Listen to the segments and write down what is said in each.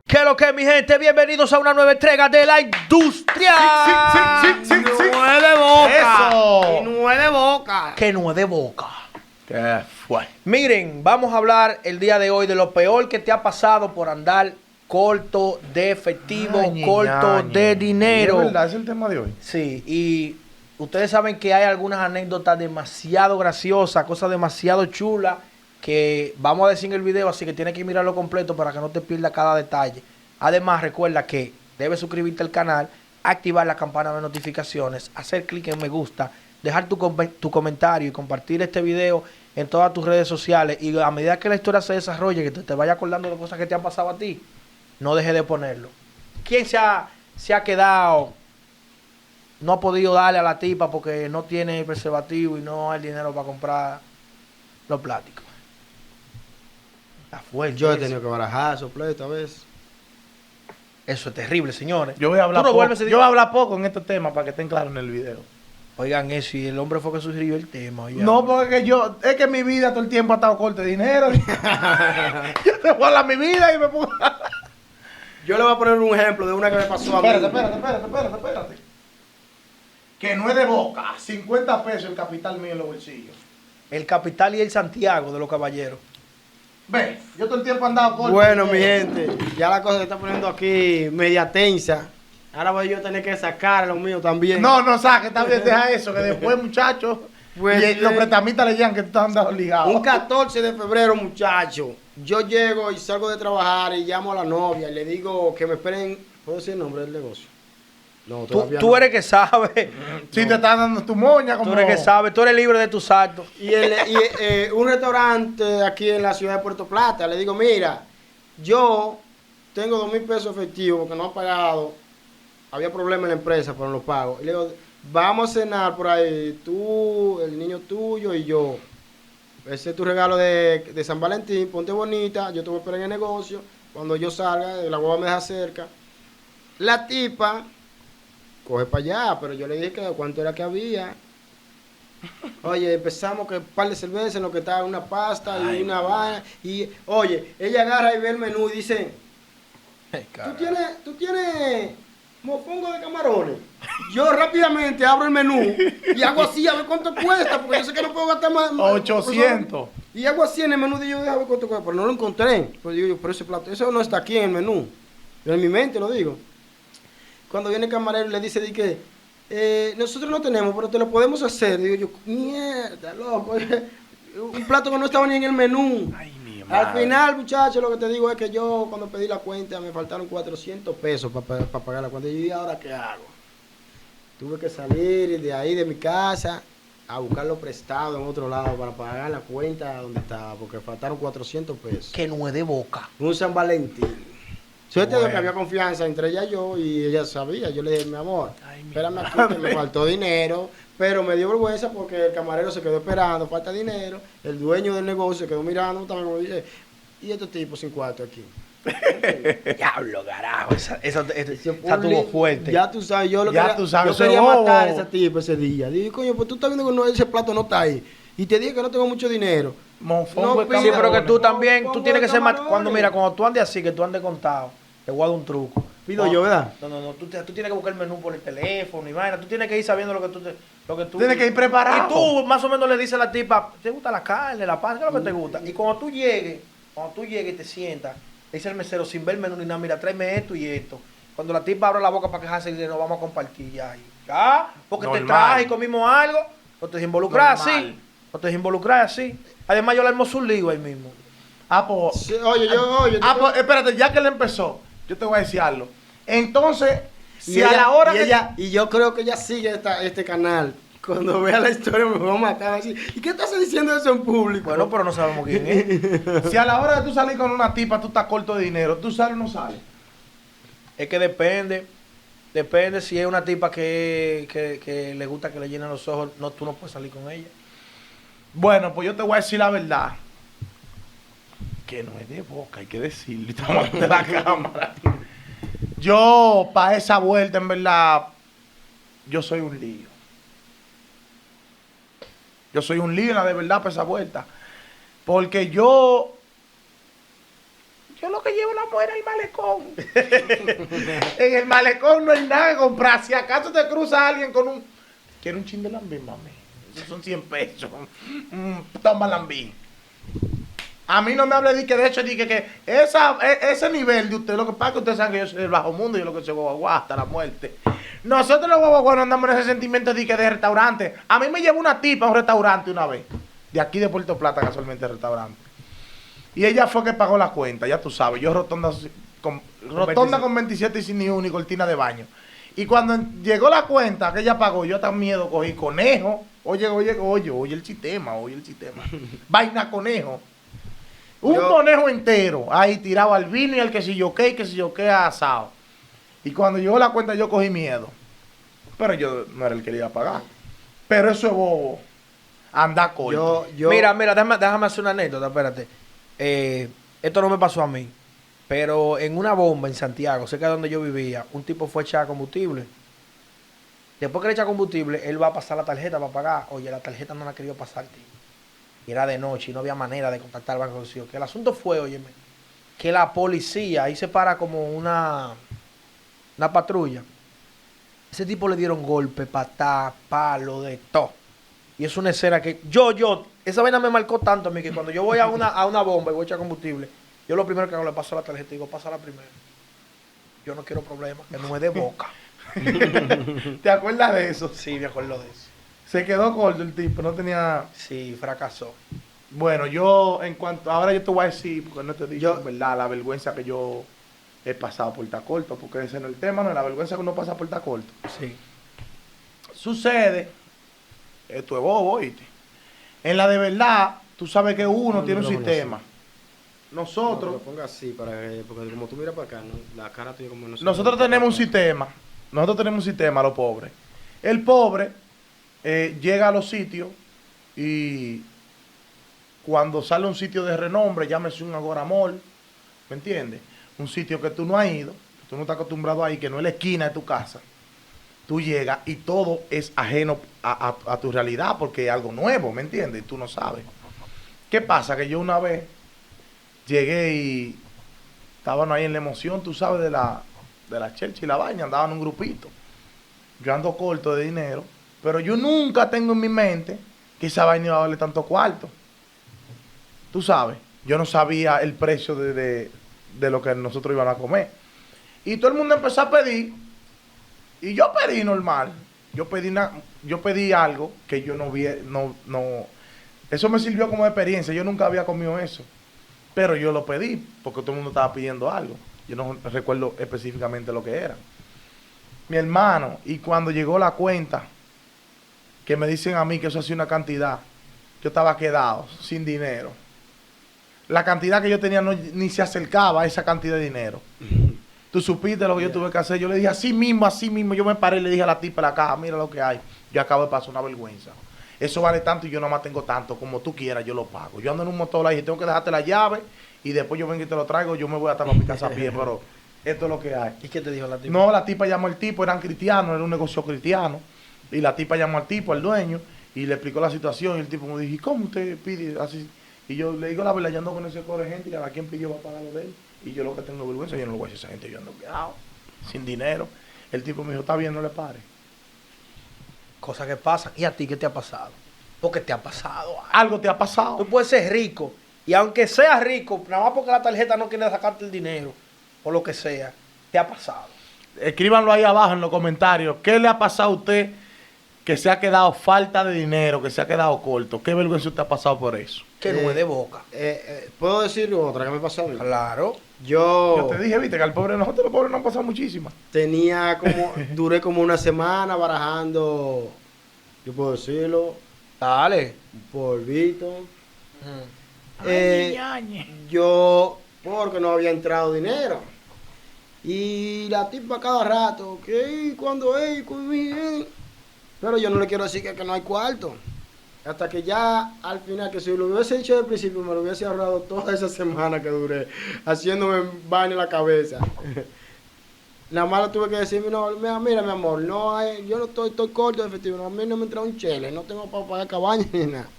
¿Qué es lo que, mi gente? Bienvenidos a una nueva entrega de la industria. Sí. Nueve boca. Eso. Y nueve boca. Que no es de boca. ¿Qué fue? Miren, vamos a hablar el día de hoy de lo peor que te ha pasado por andar corto de efectivo, corto de dinero. ¿Es verdad? ¿Es el tema de hoy? Sí, y ustedes saben que hay algunas anécdotas demasiado graciosas, cosas demasiado chulas que vamos a decir en el video, así que tienes que mirarlo completo para que no te pierdas cada detalle. Además, recuerda que debes suscribirte al canal, activar la campana de notificaciones, hacer clic en me gusta, dejar tu comentario y compartir este video en todas tus redes sociales. Y a medida que la historia se desarrolle, que te vaya acordando de cosas que te han pasado a ti, no dejes de ponerlo. ¿Quién se ha quedado, no ha podido darle a la tipa porque no tiene preservativo y no hay dinero para comprar los plásticos? Está fuerte. Yo he eso. tenido que barajar sopleto a veces. Eso es terrible, señores. Yo voy a hablar Tú no poco. vuelves a decir- Yo voy a hablar poco en este tema para que estén claros en el video. Oigan eso, y el hombre fue que sugirió el tema. oigan. No, porque es que mi vida todo el tiempo ha estado corto de dinero. Yo te voy a hablar mi vida y me pongo... Yo le voy a poner un ejemplo de una que me pasó a mí. Espérate. Que no es de boca. 50 pesos el capital mío en los bolsillos. El capital y el Santiago de los caballeros. Ve, yo todo el tiempo he andado corto. Bueno, de mi dinero. gente, ya la cosa se está poniendo aquí media tensa. Ahora voy yo a tener que sacar lo mío también. No, saque, está bien, deja eso, que después, muchachos, Pues, los prestamistas le digan que tú estás andando ligado. Un 14 de febrero, muchacho. Yo llego y salgo de trabajar y llamo a la novia y le digo que me esperen. ¿Puedo decir el nombre del negocio? No, todavía Tú no. eres que sabes. Si te están dando tu moña, como... Tú eres que sabes. Tú eres libre de tus actos. Y un restaurante aquí en la ciudad de Puerto Plata, le digo, mira, yo tengo 2,000 pesos efectivos porque no han pagado. Había problema en la empresa, pero no los pago. Y le digo, vamos a cenar por ahí, tú, el niño tuyo y yo. Ese es tu regalo de San Valentín, ponte bonita, yo te voy a esperar en el negocio. Cuando yo salga, la hueva me deja cerca. La tipa coge para allá, pero yo le dije que cuánto era que había. Oye, empezamos que un par de cervezas en lo que estaba una pasta y una vaina. Y, oye, ella agarra y ve el menú y dice, ¿tú tienes mofongo de camarones? Yo rápidamente abro el menú y hago así a ver cuánto cuesta, porque yo sé que no puedo gastar más. 800. Y hago así en el menú y yo a ver cuánto cuesta, pero no lo encontré. Pues digo yo, pero ese plato, eso no está aquí en el menú. Yo en mi mente lo digo. Cuando viene el camarero y le dice, di que nosotros no tenemos, pero te lo podemos hacer. Digo yo, mierda, loco. Un plato que no estaba ni en el menú. Ay, mi Al madre. final, muchachos, lo que te digo es que yo cuando pedí la cuenta me faltaron 400 pesos para pagar la cuenta. Y yo dije, ¿ahora qué hago? Tuve que salir de ahí, de mi casa, a buscarlo prestado en otro lado para pagar la cuenta donde estaba, porque faltaron 400 pesos. Que no es de boca. Un San Valentín. Suerte de Bueno. que había confianza entre ella y yo, y ella sabía. Yo le dije, mi amor, Ay, mi espérame aquí, que me faltó dinero. Pero me dio vergüenza porque el camarero se quedó esperando, falta dinero. El dueño del negocio se quedó mirando, también como dice, ¿y estos tipos sin cuarto aquí? Diablo, carajo. Esa Ese tuvo fuerte. Ya tú sabes, yo lo Ya quería, tú sabes, yo ese quería bobo. matar a esa tipa ese día. Dije, coño, pues tú estás viendo que ese plato no está ahí. Y te dije que no tengo mucho dinero. Mofongo de pida- Sí, pero que tú camarones. también, Pongo tú tienes que ser más... camarones. Cuando, mira, cuando tú andes así, que tú andes contado, te voy a dar un truco. Pido yo, ¿verdad? No, tú tienes que buscar el menú por el teléfono y vaina. Tú tienes que ir sabiendo lo que tú... Tienes que ir preparado. Y tú más o menos le dices a la tipa, ¿te gusta la carne, la pasta? ¿Qué es lo que te gusta? Y cuando tú llegues y te sientas, le dice el mesero sin ver el menú ni nada, mira, tráeme esto y esto. Cuando la tipa abre la boca para quejarse, dice, no, vamos a compartir ya. Ya, porque te Normal. traje y comimos algo. No te involucras Normal. así. No te involucras así. Además, yo le armo su lío ahí mismo. Ah, pues... Sí, oye, pues, espérate, ya que él empezó, yo te voy a decir algo. Entonces, y si a la hora que... y yo creo que ella sigue este canal. Cuando vea la historia me va a matar así. ¿Y qué estás diciendo eso en público? Bueno, pero no sabemos quién es. Si a la hora de tú salir con una tipa, tú estás corto de dinero, ¿tú sales o no sales? Es que depende. Depende si es una tipa que le gusta que le llenen los ojos. No, tú no puedes salir con ella. Bueno, pues yo te voy a decir la verdad. Que no es de boca, hay que decirlo. y Estamos ante la cámara. Yo, para esa vuelta, en verdad, yo soy un lío. Yo soy un lío, de verdad, para esa vuelta. Porque yo Yo lo que llevo la mujer al malecón. En el malecón no hay nada que comprar. Si acaso te cruza alguien con un... ¿Quiere un chin de lambín, mami? Esos son 100 pesos. Toma lambín. A mí no me hable de que de hecho dije que ese nivel de usted, lo que pasa es que ustedes saben que yo soy del bajo mundo y yo lo que soy guaguaguá hasta la muerte. Nosotros los guaguaguá no andamos en ese sentimiento de que de restaurante. A mí me llevó una tipa a un restaurante una vez. De aquí de Puerto Plata, casualmente, el restaurante. Y ella fue que pagó la cuenta, ya tú sabes. Yo rotonda con 27 y sin ni uno y cortina de baño. Y cuando llegó la cuenta que ella pagó, yo tan miedo cogí conejo. Oye el sistema. Vaina conejo. Un conejo entero, ahí tirado al vino y al que si yo qué asado. Y cuando llegó la cuenta yo cogí miedo. Pero yo no era el que le iba a pagar. Pero eso es bobo. Anda coño. Mira, déjame hacer una anécdota, espérate. Esto no me pasó a mí. Pero en una bomba en Santiago, cerca de donde yo vivía, un tipo fue a echar combustible. Después que le echa combustible, él va a pasar la tarjeta para pagar. Oye, la tarjeta no la ha querido pasar, tío. Y era de noche y no había manera de contactar al banco. Que el asunto fue, óyeme, que la policía, ahí se para como una patrulla. Ese tipo le dieron golpe, patá, palo, de todo. Y es una escena que esa vaina me marcó tanto a mí que cuando yo voy a una bomba y voy a echar combustible, yo lo primero que hago le paso la tarjeta y digo, pásala primero. Yo no quiero problemas, que no me dé boca. ¿Te acuerdas de eso? Sí, me acuerdo de eso. Se quedó corto el tipo, no tenía... Sí, fracasó. Bueno, ahora yo te voy a decir, porque no te he dicho, ¿verdad? La vergüenza que yo he pasado por estar corto, porque ese no es el tema, no es la vergüenza que uno pasa por estar corto. Sí. Sucede, esto es bobo, ¿oíste? En la de verdad, tú sabes que uno tiene un sistema. Nosotros... No, lo ponga así, porque como tú miras para acá, ¿no? La cara tuya como no se Nosotros tenemos un sistema. Nosotros tenemos un sistema, los pobres. El pobre llega a los sitios y cuando sale un sitio de renombre, llámese un Agora Mall, ¿me entiendes? Un sitio que tú no has ido, que tú no estás acostumbrado a ir, que no es la esquina de tu casa. Tú llegas y todo es ajeno a tu realidad porque es algo nuevo, ¿me entiendes? Y tú no sabes. ¿Qué pasa? Que yo una vez llegué y estaban ahí en la emoción, tú sabes, de la chelcha y la vaina, andaban un grupito. Yo ando corto de dinero, pero yo nunca tengo en mi mente que esa vaina iba a valer tanto cuarto. Tú sabes, yo no sabía el precio de lo que nosotros íbamos a comer. Y todo el mundo empezó a pedir, y yo pedí normal. Yo pedí algo que yo no vi, eso me sirvió como experiencia, yo nunca había comido eso. Pero yo lo pedí, porque todo el mundo estaba pidiendo algo. Yo no recuerdo específicamente lo que era. Mi hermano, y cuando llegó la cuenta, que me dicen a mí que eso hacía una cantidad, yo estaba quedado, sin dinero. La cantidad que yo tenía ni se acercaba a esa cantidad de dinero. Tú supiste lo que yo tuve que hacer. Yo le dije así mismo, yo me paré y le dije a la tipa de la caja, mira lo que hay. Yo acabo de pasar una vergüenza. Eso vale tanto y yo nada más tengo tanto. Como tú quieras, yo lo pago. Yo ando en un motor y dije, tengo que dejarte la llave y después yo vengo y te lo traigo. Yo me voy hasta para mi casa a pie, pero esto es lo que hay. ¿Y qué te dijo la tipa? No, la tipa llamó al tipo, eran cristianos, era un negocio cristiano. Y la tipa llamó al tipo, al dueño, y le explicó la situación. Y el tipo me dijo, ¿y cómo usted pide así? Y yo le digo la verdad, yo ando con ese coro de gente y a quien pidió va a pagar lo de él. Y yo lo que tengo vergüenza, yo no lo voy a decir a esa gente, yo ando quedado, sin dinero. El tipo me dijo, está bien, no le pare. Cosas que pasan. ¿Y a ti qué te ha pasado? Porque te ha pasado algo. Te ha pasado. Tú puedes ser rico. Y aunque seas rico, nada más porque la tarjeta no quiere sacarte el dinero, o lo que sea, te ha pasado. Escríbanlo ahí abajo en los comentarios. ¿Qué le ha pasado a usted que se ha quedado falta de dinero, que se ha quedado corto? ¿Qué vergüenza usted ha pasado por eso? Que no es de boca. ¿Puedo decir otra que me pasó a mí? Claro. Yo te dije, viste, que al pobre nosotros los pobres nos han pasado muchísimas. Duré como una semana barajando, yo puedo decirlo, Dale. un polvito. Ay, Yo, porque no había entrado dinero. Y la tipa cada rato, que cuando es, pero yo no le quiero decir que no hay cuarto. Hasta que ya al final, que si lo hubiese hecho del principio, me lo hubiese ahorrado toda esa semana que duré haciéndome baño en la cabeza. Nada más le tuve que decir, no, mira mi amor, no hay, yo no estoy corto de efectivo, no, a mí no me entra un chele, no tengo para pagar cabaña ni nada.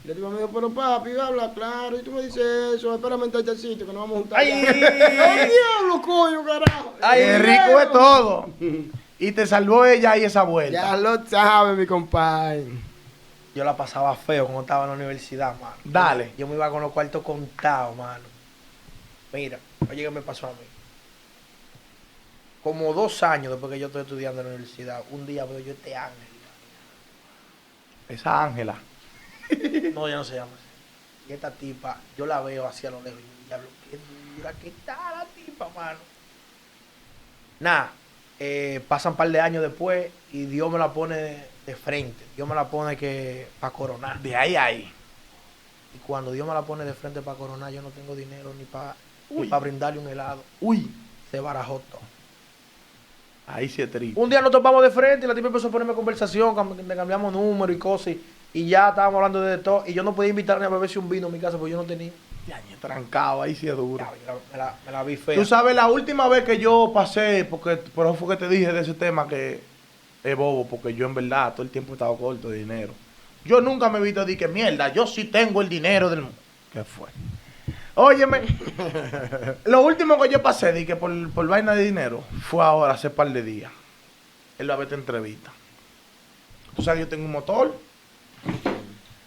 Y le digo, me dijo, pero papi, habla claro. Y tú me dices eso, espérame en este sitio que nos vamos a juntar. ¡Ay! ¡Ay, diablo, coño, carajo! Ay, Qué rico es todo. Y te salvó ella ahí esa vuelta. Ya lo sabe, mi compadre. Yo la pasaba feo cuando estaba en la universidad, mano. Dale. Yo me iba con los cuartos contados, mano. Mira, oye, ¿qué me pasó a mí? Como 2 años después que yo estoy estudiando en la universidad, un día veo yo este ángel. Esa Ángela. No, ya no se llama así. Y esta tipa, yo la veo hacia lo lejos. Y yo, diablo, qué dura que está la tipa, mano. Nada, pasan un par de años después y Dios me la pone de frente. Dios me la pone que para coronar. De ahí. Y cuando Dios me la pone de frente para coronar, yo no tengo dinero ni para Uy. brindarle un helado. Uy. Se barajó todo. Ahí sí es triste. Un día nos topamos de frente y la tipa empezó a ponerme conversación, le cambiamos número y cosas. Y ya estábamos hablando de todo. Y yo no podía invitarle a beberse un vino en mi casa porque yo no tenía. Ya, trancado, ahí sí es duro. Ya, me la vi fea. Tú sabes, la última vez que yo pasé, porque por eso fue que te dije de ese tema que es bobo, porque yo en verdad todo el tiempo he estado corto de dinero. Yo nunca me he visto de que mierda, yo sí tengo el dinero del mundo. ¿Qué fue? Óyeme, lo último que yo pasé de que por vaina de dinero fue ahora, hace par de días. Él va a ver esta entrevista. Tú sabes, yo tengo un motor.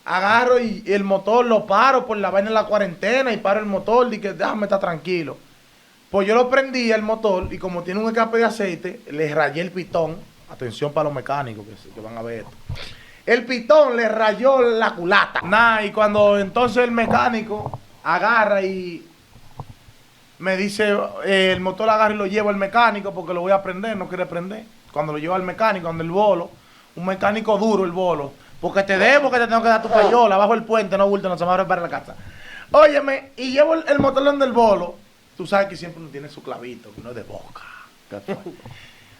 Agarro y el motor lo paro por la vaina de la cuarentena y paro el motor y que déjame estar tranquilo. Pues yo lo prendí el motor y como tiene un escape de aceite, le rayé el pitón. Atención para los mecánicos que van a ver esto. El pitón le rayó la culata. Nah, y cuando entonces el mecánico agarra y me dice, el motor agarra y lo llevo al mecánico porque lo voy a prender, no quiere prender. Cuando lo llevo al mecánico, donde el bolo, un mecánico duro el bolo, porque te debo que te tengo que dar tu payola, bajo el puente, no bulto, no se me abre para la casa. Óyeme, y llevo el motor donde el bolo, tú sabes que siempre uno tiene su clavito, que uno es de boca.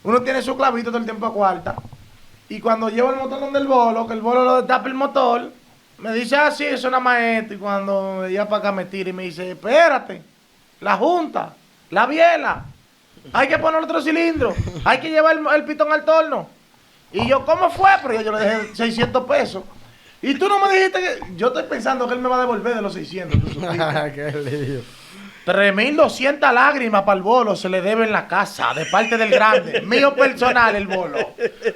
Uno tiene su clavito todo el tiempo a cuarta. Y cuando llevo el motor donde el bolo, que el bolo lo destapa el motor, me dice, ah, sí, eso nada más esto. Y cuando ella para acá me tira y me dice, espérate, la junta, la biela, hay que poner otro cilindro, hay que llevar el pitón al torno. Y yo, ¿cómo fue? Pero yo le dejé 600 pesos. Y tú no me dijiste que... Yo estoy pensando que él me va a devolver de los 600. ¿Tú supiste? Qué lío. 3.200 lágrimas para el bolo se le debe en la casa, de parte del grande. Mío personal el bolo.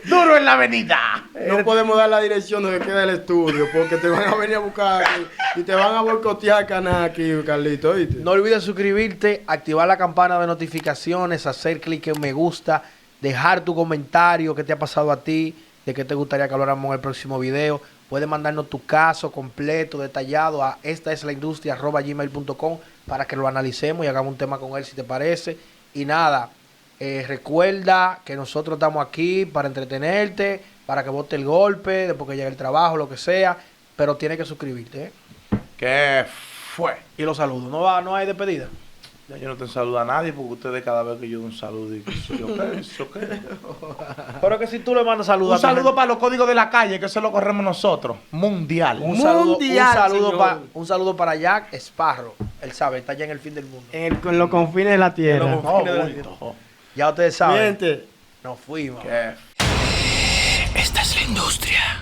Duro en la avenida. No podemos dar la dirección donde queda el estudio porque te van a venir a buscar aquí y te van a boicotear el canal aquí, Carlito, ¿oíste? No olvides suscribirte, activar la campana de notificaciones, hacer clic en me gusta, dejar tu comentario, qué te ha pasado a ti, de qué te gustaría que habláramos en el próximo video. Puedes mandarnos tu caso completo, detallado a estaeslaindustria@gmail.com para que lo analicemos y hagamos un tema con él si te parece. Y nada, recuerda que nosotros estamos aquí para entretenerte, para que bote el golpe, después que llegue el trabajo, lo que sea, pero tienes que suscribirte, ¿eh? ¿Qué fue? Y los saludos, no hay despedida. Ya yo no te saludo a nadie porque ustedes cada vez que yo doy un saludo dicen, ¿eso qué? Pero que si tú le mandas saludos Un a tu saludo gente- para los códigos de la calle, que eso lo corremos nosotros. Mundial. Un saludo, Mundial, señor. un saludo para Jack Sparrow. Él sabe, está allá en el fin del mundo. En los confines de la tierra. En los No, confines de la bulto. Ya ustedes saben. Gente. Nos fuimos. ¿Qué? Esta es la industria.